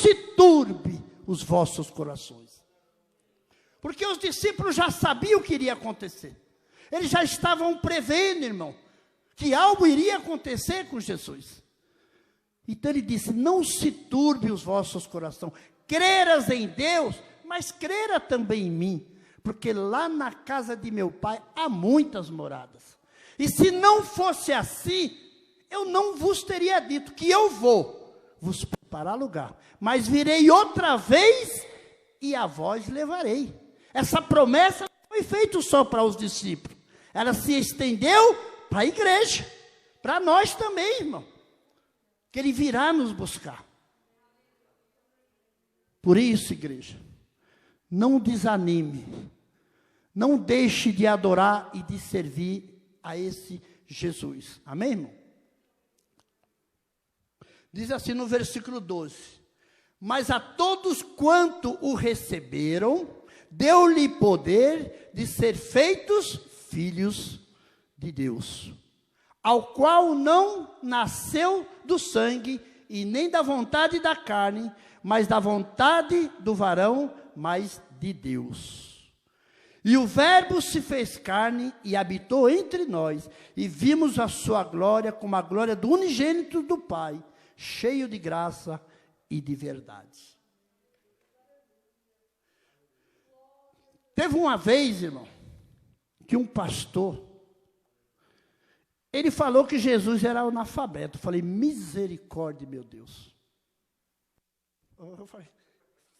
se turbe os vossos corações. Porque os discípulos já sabiam o que iria acontecer. Eles já estavam prevendo, irmão, que algo iria acontecer com Jesus. Então ele disse, não se turbe os vossos corações. Creras em Deus, mas crera também em mim. Porque lá na casa de meu pai há muitas moradas. E se não fosse assim, eu não vos teria dito que eu vou vos preparar lugar. Mas virei outra vez e a vós levarei. Essa promessa não foi feita só para os discípulos. Ela se estendeu para a igreja. Para nós também, irmão. Que ele virá nos buscar. Por isso, igreja, não desanime. Não deixe de adorar e de servir a esse Jesus. Amém, irmão? Diz assim no versículo 12. Mas a todos quanto o receberam, deu-lhe poder de ser feitos filhos de Deus. Ao qual não nasceu do sangue e nem da vontade da carne, mas da vontade do varão, mas de Deus. E o verbo se fez carne e habitou entre nós, e vimos a sua glória como a glória do unigênito do Pai, cheio de graça e de verdade. Teve uma vez, irmão, que um pastor, ele falou que Jesus era analfabeto. Eu falei, misericórdia, meu Deus. Eu falei,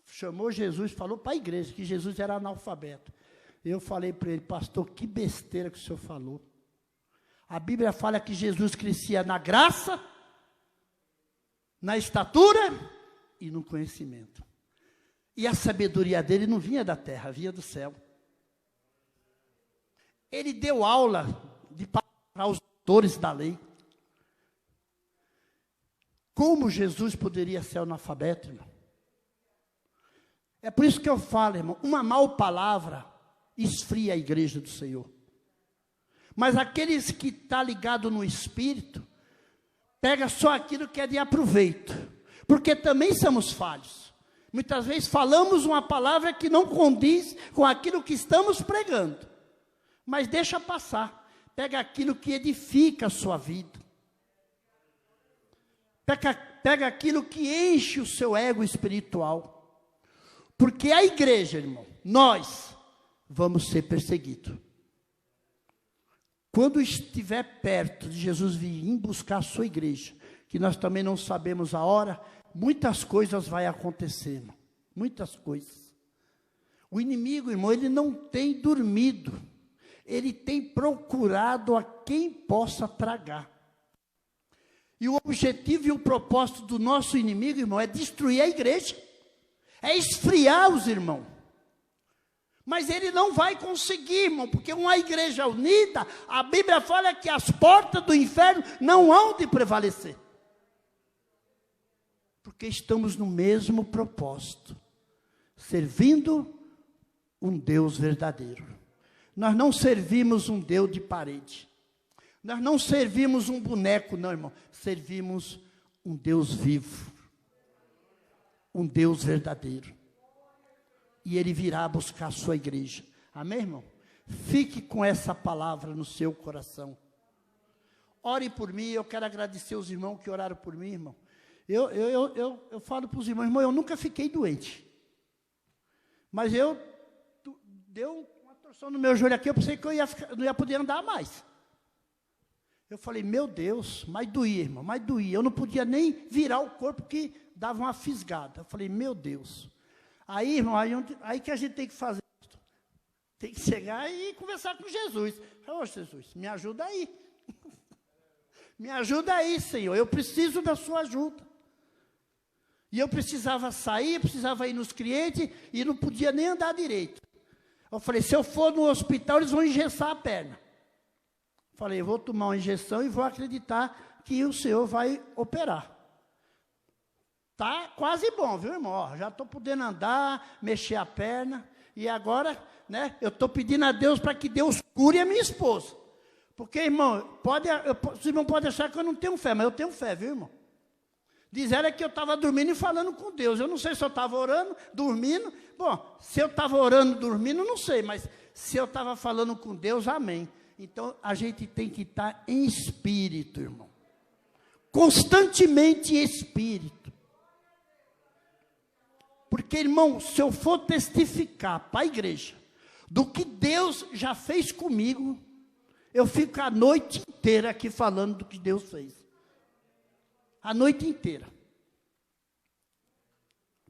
chamou Jesus, falou para a igreja que Jesus era analfabeto. Eu falei para ele, pastor, que besteira que o senhor falou. A Bíblia fala que Jesus crescia na graça, na estatura e no conhecimento. E a sabedoria dele não vinha da terra, vinha do céu. Ele deu aula para os doutores da lei. Como Jesus poderia ser analfabeto, irmão? É por isso que eu falo, irmão, uma mal palavra esfria a igreja do Senhor. Mas aqueles que estão ligados no Espírito, pega só aquilo que é de aproveito. Porque também somos falhos. Muitas vezes falamos uma palavra que não condiz com aquilo que estamos pregando. Mas deixa passar. Pega aquilo que edifica a sua vida. Pega aquilo que enche o seu ego espiritual. Porque a igreja, irmão, nós vamos ser perseguidos. Quando estiver perto de Jesus vir buscar a sua igreja, que nós também não sabemos a hora, muitas coisas vão acontecer, irmão. Muitas coisas. O inimigo, irmão, ele não tem dormido. Ele tem procurado a quem possa tragar. E o objetivo e o propósito do nosso inimigo, irmão, é destruir a igreja. É esfriar os irmãos. Mas ele não vai conseguir, irmão, porque uma igreja unida, a Bíblia fala que as portas do inferno não hão de prevalecer. Porque estamos no mesmo propósito, servindo um Deus verdadeiro. Nós não servimos um Deus de parede. Nós não servimos um boneco, não, irmão. Servimos um Deus vivo. Um Deus verdadeiro. E Ele virá buscar a sua igreja. Amém, irmão? Fique com essa palavra no seu coração. Ore por mim. Eu quero agradecer os irmãos que oraram por mim, irmão. Eu falo para os irmãos, irmão, eu nunca fiquei doente. Mas deu uma torção no meu joelho aqui, eu pensei que não ia poder andar mais. Eu falei, meu Deus, mas doía, irmão, mas doía. Eu não podia nem virar o corpo, porque dava uma fisgada. Eu falei, meu Deus. Aí, irmão, aí que a gente tem que fazer? Tem que chegar e conversar com Jesus. Ô, Jesus, me ajuda aí. Me ajuda aí, Senhor, eu preciso da sua ajuda. E eu precisava sair, precisava ir nos clientes, e não podia nem andar direito. Eu falei, se eu for no hospital, eles vão engessar a perna. Falei, eu vou tomar uma injeção e vou acreditar que o Senhor vai operar. Tá quase bom, viu, irmão? Ó, já estou podendo andar, mexer a perna. E agora, né, eu estou pedindo a Deus para que Deus cure a minha esposa. Porque, irmão, os irmãos podem achar que eu não tenho fé, mas eu tenho fé, viu, irmão? Diz ela que eu estava dormindo e falando com Deus. Eu não sei se eu estava orando, dormindo. Bom, se eu estava orando, dormindo, não sei. Mas se eu estava falando com Deus, amém. Então, a gente tem que estar em espírito, irmão. Constantemente em espírito. Porque, irmão, se eu for testificar para a igreja do que Deus já fez comigo, eu fico a noite inteira aqui falando do que Deus fez. A noite inteira.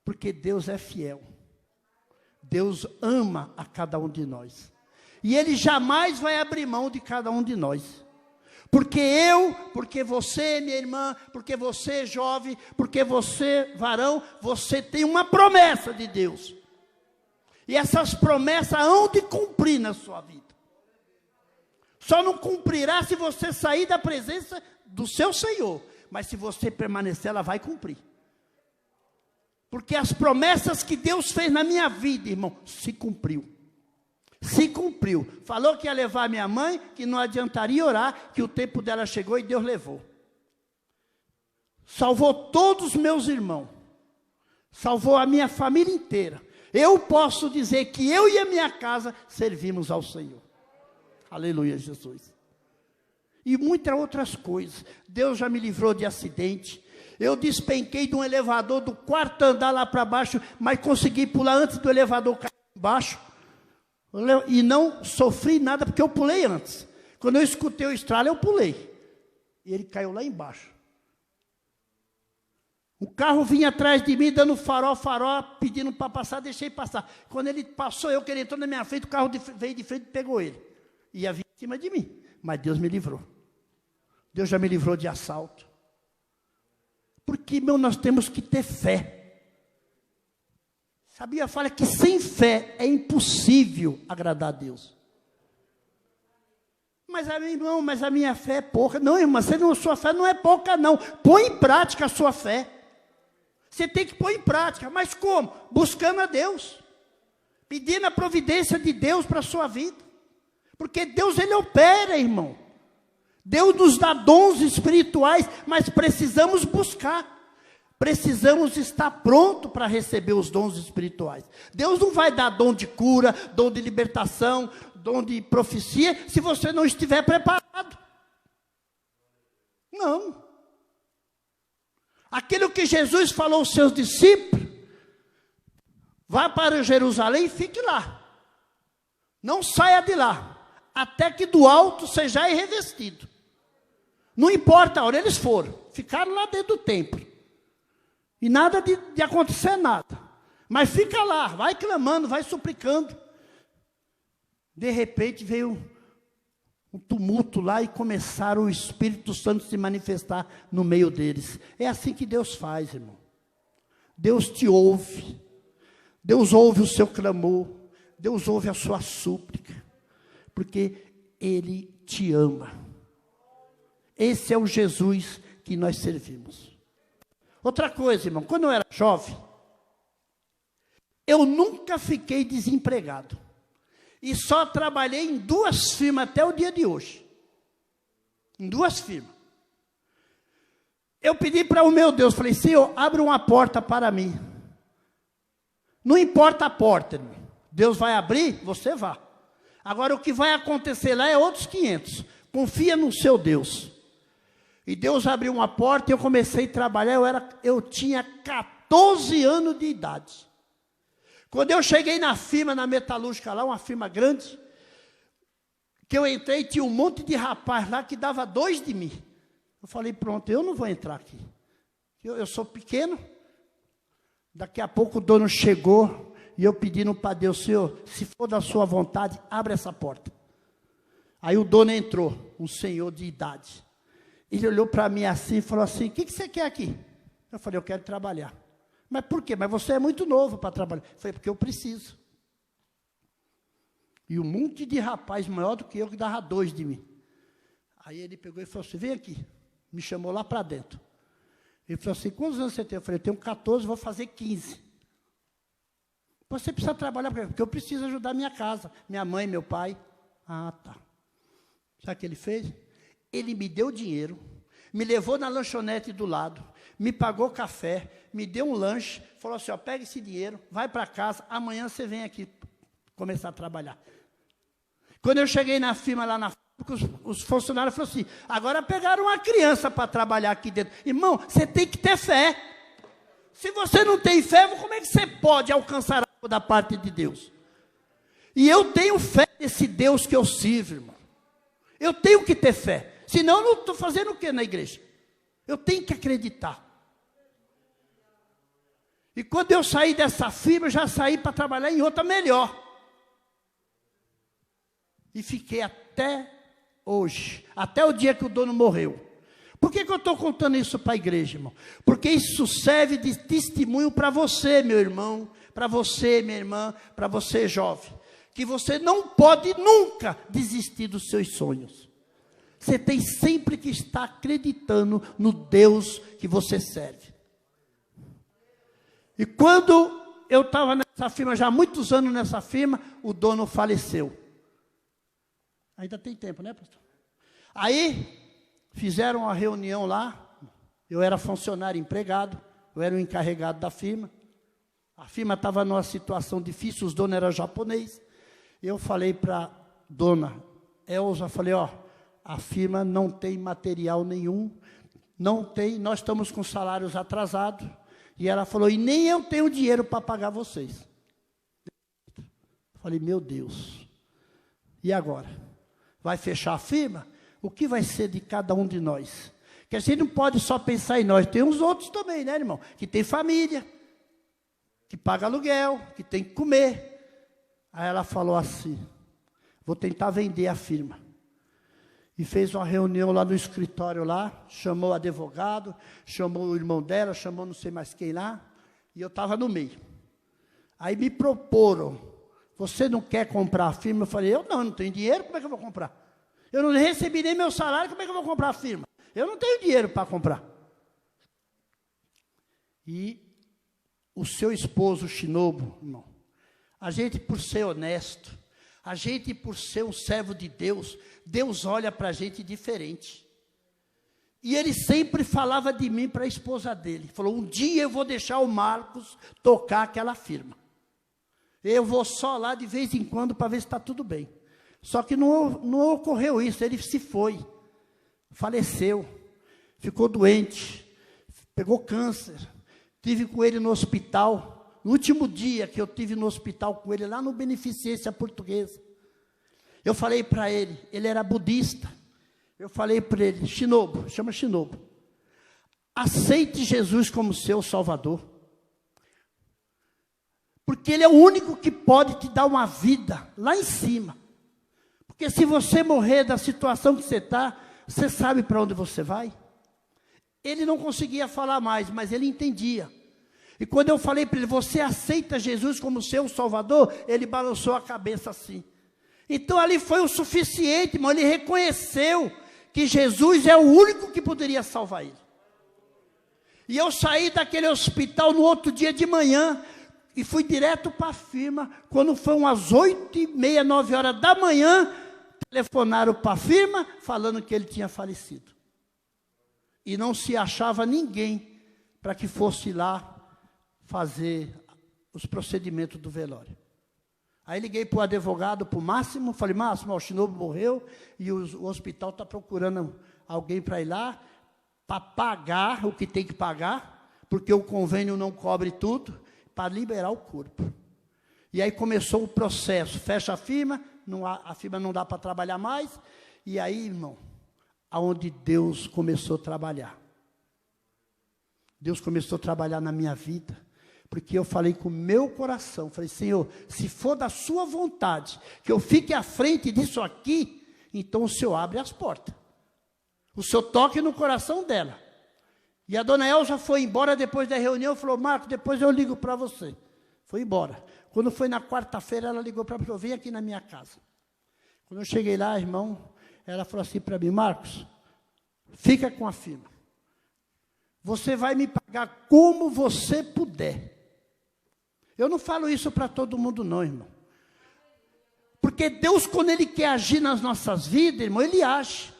Porque Deus é fiel. Deus ama a cada um de nós. E Ele jamais vai abrir mão de cada um de nós. Porque porque você, minha irmã, porque você, jovem, porque você, varão, você tem uma promessa de Deus. E essas promessas hão de cumprir na sua vida. Só não cumprirá se você sair da presença do seu Senhor. Mas se você permanecer, ela vai cumprir. Porque as promessas que Deus fez na minha vida, irmão, se cumpriu. Se cumpriu. Falou que ia levar minha mãe, que não adiantaria orar, que o tempo dela chegou e Deus levou. Salvou todos os meus irmãos. Salvou a minha família inteira. Eu posso dizer que eu e a minha casa servimos ao Senhor. Aleluia, Jesus. E muitas outras coisas. Deus já me livrou de acidente. Eu despenquei de um elevador do quarto andar lá para baixo, mas consegui pular antes do elevador cair embaixo. E não sofri nada, porque eu pulei antes. Quando eu escutei o estralo, eu pulei. E ele caiu lá embaixo. O carro vinha atrás de mim, dando farol, pedindo para passar, deixei passar. Quando ele passou, que ele entrou na minha frente, o carro veio de frente e pegou ele. Ia vir em cima de mim, mas Deus me livrou. Deus já me livrou de assalto. Porque, nós temos que ter fé. Sabia? Fala que sem fé é impossível agradar a Deus. Mas, irmão, a minha fé é pouca. Não, irmã, sua fé não é pouca, não. Põe em prática a sua fé. Você tem que pôr em prática. Mas como? Buscando a Deus. Pedindo a providência de Deus para a sua vida. Porque Deus, Ele opera, irmão. Deus nos dá dons espirituais, mas precisamos buscar. Precisamos estar pronto para receber os dons espirituais. Deus não vai dar dom de cura, dom de libertação, dom de profecia, se você não estiver preparado. Não. Aquilo que Jesus falou aos seus discípulos, vá para Jerusalém e fique lá. Não saia de lá, até que do alto seja revestido. Não importa a hora, eles foram, ficaram lá dentro do templo. E nada de acontecer nada. Mas fica lá, vai clamando, vai suplicando. De repente veio um tumulto lá e começaram o Espírito Santo se manifestar no meio deles. É assim que Deus faz, irmão. Deus te ouve. Deus ouve o seu clamor. Deus ouve a sua súplica. Porque Ele te ama. Esse é o Jesus que nós servimos. Outra coisa, irmão, quando eu era jovem, eu nunca fiquei desempregado. E só trabalhei em 2 firmas até o dia de hoje. Em 2 firmas. Eu pedi para o meu Deus, falei, Senhor, abre uma porta para mim. Não importa a porta, irmão. Deus vai abrir, você vá. Agora o que vai acontecer lá é outros 500. Confia no seu Deus. E Deus abriu uma porta e eu comecei a trabalhar, eu tinha 14 anos de idade. Quando eu cheguei na firma, na metalúrgica lá, uma firma grande, que eu entrei, tinha um monte de rapaz lá que dava 2 de mim. Eu falei, pronto, eu não vou entrar aqui. Eu sou pequeno. Daqui a pouco o dono chegou e eu pedindo para Deus, Senhor, se for da sua vontade, abre essa porta. Aí o dono entrou, um senhor de idade. Ele olhou para mim assim e falou assim, o que você quer aqui? Eu falei, eu quero trabalhar. Mas por quê? Mas você é muito novo para trabalhar. Eu falei, porque eu preciso. E um monte de rapaz maior do que eu que dava 2 de mim. Aí ele pegou e falou assim, vem aqui. Me chamou lá para dentro. Ele falou assim, quantos anos você tem? Eu falei, eu tenho 14, vou fazer 15. Você precisa trabalhar, porque eu preciso ajudar minha casa. Minha mãe, meu pai. Ah, tá. Sabe o que ele fez? Ele me deu dinheiro, me levou na lanchonete do lado, me pagou café, me deu um lanche, falou assim, ó, pega esse dinheiro, vai para casa, amanhã você vem aqui começar a trabalhar. Quando eu cheguei na firma, lá na fábrica, os funcionários falaram assim, agora pegaram uma criança para trabalhar aqui dentro. Irmão, você tem que ter fé. Se você não tem fé, como é que você pode alcançar algo da parte de Deus? E eu tenho fé nesse Deus que eu sirvo, irmão. Eu tenho que ter fé. Senão eu não estou fazendo o que na igreja? Eu tenho que acreditar. E quando eu saí dessa firma, eu já saí para trabalhar em outra melhor. E fiquei até hoje, até o dia que o dono morreu. Por que eu estou contando isso para a igreja, irmão? Porque isso serve de testemunho para você, meu irmão, para você, minha irmã, para você, jovem. Que você não pode nunca desistir dos seus sonhos. Você tem sempre que estar acreditando no Deus que você serve. E quando eu estava nessa firma, já há muitos anos nessa firma, o dono faleceu. Ainda tem tempo, né, pastor? Aí, fizeram uma reunião lá, eu era funcionário empregado, eu era o encarregado da firma. A firma estava numa situação difícil, os donos eram japoneses. Eu falei para a dona Elza, falei, ó, a firma não tem material nenhum, não tem, nós estamos com salários atrasados. E ela falou, e nem eu tenho dinheiro para pagar vocês. Falei, meu Deus, e agora? Vai fechar a firma? O que vai ser de cada um de nós? Que a gente não pode só pensar em nós, tem uns outros também, né, irmão? Que tem família, que paga aluguel, que tem que comer. Aí ela falou assim, vou tentar vender a firma. E fez uma reunião lá no escritório lá, chamou o advogado, chamou o irmão dela, chamou não sei mais quem lá, e eu estava no meio. Aí me proporam, você não quer comprar a firma? Eu falei, eu não tenho dinheiro, como é que eu vou comprar? Eu não recebi nem meu salário, como é que eu vou comprar a firma? Eu não tenho dinheiro para comprar. E o seu esposo, Shinobu, irmão, a gente por ser honesto, a gente por ser um servo de Deus, Deus olha para a gente diferente. E ele sempre falava de mim para a esposa dele. Falou, um dia eu vou deixar o Marcos tocar aquela firma. Eu vou só lá de vez em quando para ver se está tudo bem. Só que não ocorreu isso, ele se foi. Faleceu, ficou doente, pegou câncer. Tive com ele no hospital. No último dia que eu tive no hospital com ele, lá no Beneficência Portuguesa, eu falei para ele, ele era budista, eu falei para ele, Shinobu, chama Shinobu, aceite Jesus como seu Salvador, porque Ele é o único que pode te dar uma vida lá em cima, porque se você morrer da situação que você está, você sabe para onde você vai? Ele não conseguia falar mais, mas ele entendia. E quando eu falei para ele, você aceita Jesus como seu Salvador? Ele balançou a cabeça assim. Então ali foi o suficiente, irmão. Ele reconheceu que Jesus é o único que poderia salvar ele. E eu saí daquele hospital no outro dia de manhã e fui direto para a firma. Quando foi umas 8h30, 9 horas da manhã, telefonaram para a firma falando que ele tinha falecido. E não se achava ninguém para que fosse lá fazer os procedimentos do velório. Aí liguei para o advogado, para o Máximo, falei, Máximo, o Shinobu morreu e o hospital está procurando alguém para ir lá, para pagar o que tem que pagar, porque o convênio não cobre tudo, para liberar o corpo. E aí começou o processo, fecha a firma não dá para trabalhar mais, e aí, irmão, aonde Deus começou a trabalhar. Deus começou a trabalhar na minha vida, porque eu falei com o meu coração, falei, Senhor, se for da sua vontade, que eu fique à frente disso aqui, então o Senhor abre as portas. O Senhor toque no coração dela. E a dona Elza foi embora depois da reunião, falou, Marcos, depois eu ligo para você. Foi embora. Quando foi na quarta-feira, ela ligou para mim, falou, vem aqui na minha casa. Quando eu cheguei lá, irmão, ela falou assim para mim, Marcos, fica com a firma. Você vai me pagar como você puder. Eu não falo isso para todo mundo não, irmão. Porque Deus, quando Ele quer agir nas nossas vidas, irmão, Ele age.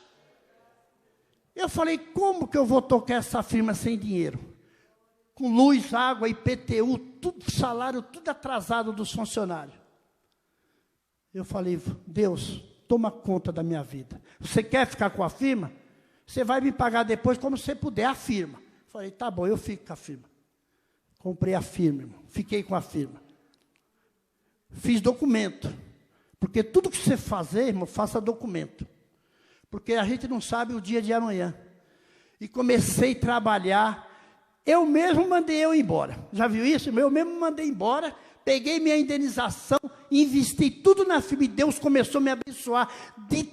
Eu falei, como que eu vou tocar essa firma sem dinheiro? Com luz, água, IPTU, tudo, salário, tudo atrasado dos funcionários. Eu falei, Deus, toma conta da minha vida. Você quer ficar com a firma? Você vai me pagar depois, como você puder, a firma. Falei, tá bom, eu fico com a firma. Comprei a firma, irmão. Fiquei com a firma. Fiz documento. Porque tudo que você fazer, irmão, faça documento. Porque a gente não sabe o dia de amanhã. E comecei a trabalhar. Eu mesmo mandei eu embora. Já viu isso? Eu mesmo mandei embora. Peguei minha indenização, investi tudo na firma. E Deus começou a me abençoar de